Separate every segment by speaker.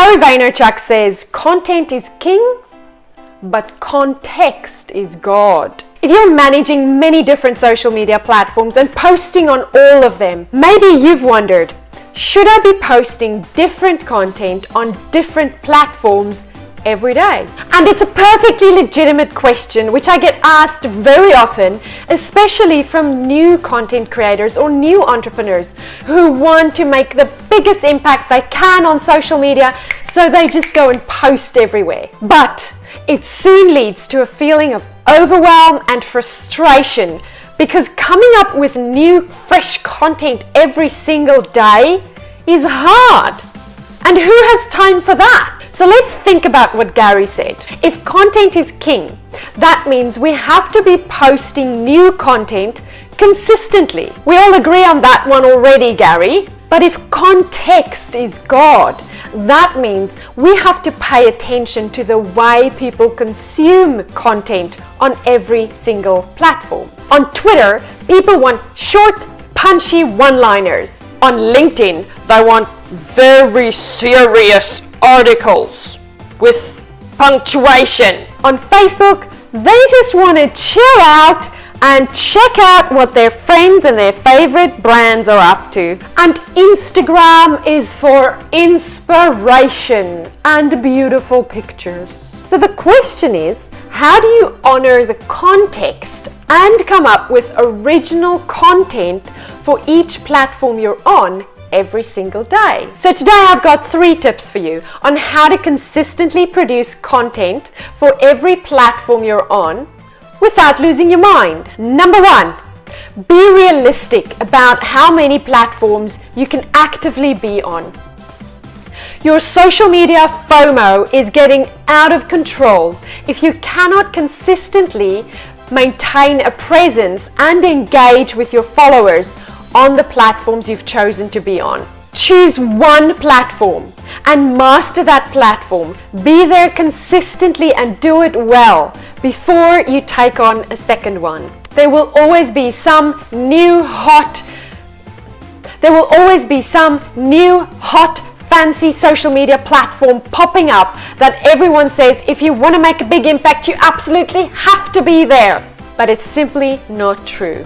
Speaker 1: Gary Vaynerchuk says, content is king, but context is God. If you're managing many different social media platforms and posting on all of them, maybe you've wondered, should I be posting different content on different platforms every day? And it's a perfectly legitimate question which I get asked very often, especially from new content creators or new entrepreneurs who want to make the biggest impact they can on social media, so they just go and post everywhere. But it soon leads to a feeling of overwhelm and frustration, because coming up with new fresh content every single day is hard. And who has time for that? So let's think about what Gary said. If content is king, that means we have to be posting new content consistently. We all agree on that one already, Gary. But if context is God, that means we have to pay attention to the way people consume content on every single platform. On Twitter, people want short, punchy one-liners. On LinkedIn, they want very serious articles with punctuation. On Facebook, they just want to chill out and check out what their friends and their favorite brands are up to. And Instagram is for inspiration and beautiful pictures. So the question is, how do you honor the context and come up with original content for each platform you're on every single day? So today I've got 3 tips for you on how to consistently produce content for every platform you're on without losing your mind. Number 1, be realistic about how many platforms you can actively be on. Your social media FOMO is getting out of control if you cannot consistently maintain a presence and engage with your followers on the platforms you've chosen to be on. Choose one platform and master that platform. Be there consistently and do it well before you take on a second one. There will always be some new hot fancy social media platform popping up that everyone says if you want to make a big impact, you absolutely have to be there. But it's simply not true.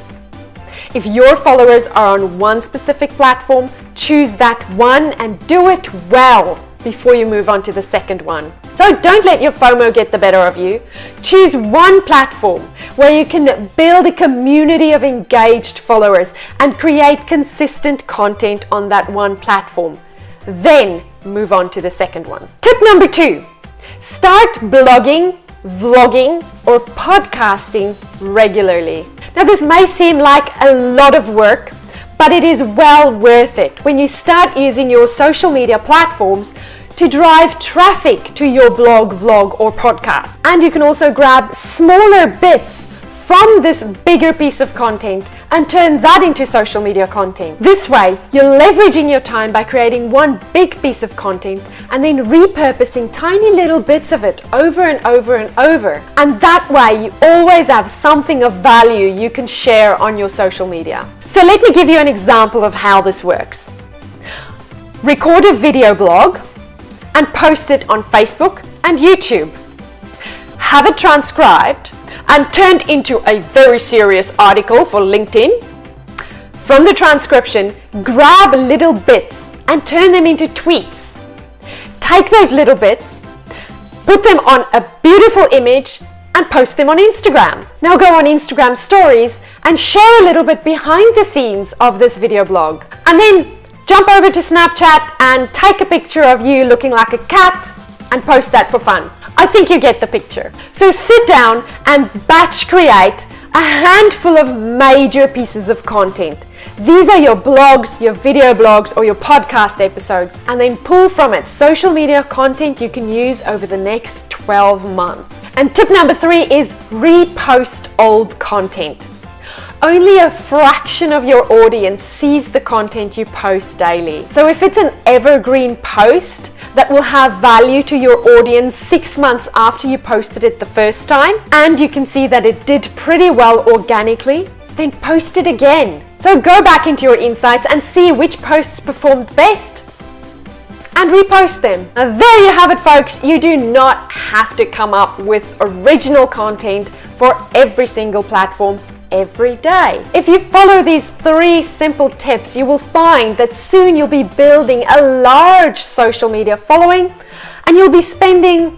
Speaker 1: If your followers are on one specific platform, choose that one and do it well before you move on to the second one. So don't let your FOMO get the better of you. Choose one platform where you can build a community of engaged followers and create consistent content on that one platform. Then move on to the second one. Tip number 2, start blogging, vlogging, or podcasting regularly. Now this may seem like a lot of work, but it is well worth it when you start using your social media platforms to drive traffic to your blog, vlog, or podcast. And you can also grab smaller bits from this bigger piece of content and turn that into social media content. This way, you're leveraging your time by creating one big piece of content and then repurposing tiny little bits of it over and over and over. And that way, you always have something of value you can share on your social media. So let me give you an example of how this works. Record a video blog and post it on Facebook and YouTube. Have it transcribed and turned into a very serious article for LinkedIn. From the transcription, grab little bits and turn them into tweets. Take those little bits, put them on a beautiful image and post them on Instagram. Now go on Instagram stories and share a little bit behind the scenes of this video blog. And then jump over to Snapchat and take a picture of you looking like a cat and post that for fun. I think you get the picture. So sit down and batch create a handful of major pieces of content. These are your blogs, your video blogs, or your podcast episodes, and then pull from it social media content you can use over the next 12 months. And tip number 3 is repost old content. Only a fraction of your audience sees the content you post daily. So if it's an evergreen post that will have value to your audience 6 months after you posted it the first time, and you can see that it did pretty well organically, then post it again. So go back into your insights and see which posts performed best and repost them. Now there you have it, folks. You do not have to come up with original content for every single platform every day. If you follow these 3 simple tips, you will find that soon you'll be building a large social media following, and you'll be spending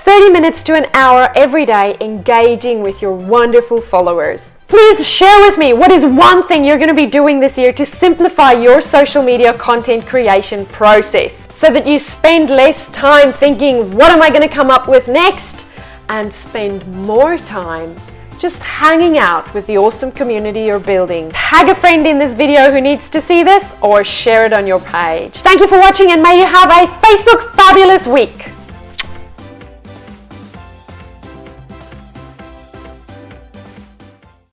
Speaker 1: 30 minutes to an hour every day engaging with your wonderful followers. Please share with me what is one thing you're going to be doing this year to simplify your social media content creation process so that you spend less time thinking, what am I going to come up with next? And spend more time just hanging out with the awesome community you're building. Tag a friend in this video who needs to see this, or share it on your page. Thank you for watching, and may you have a Facebook fabulous week.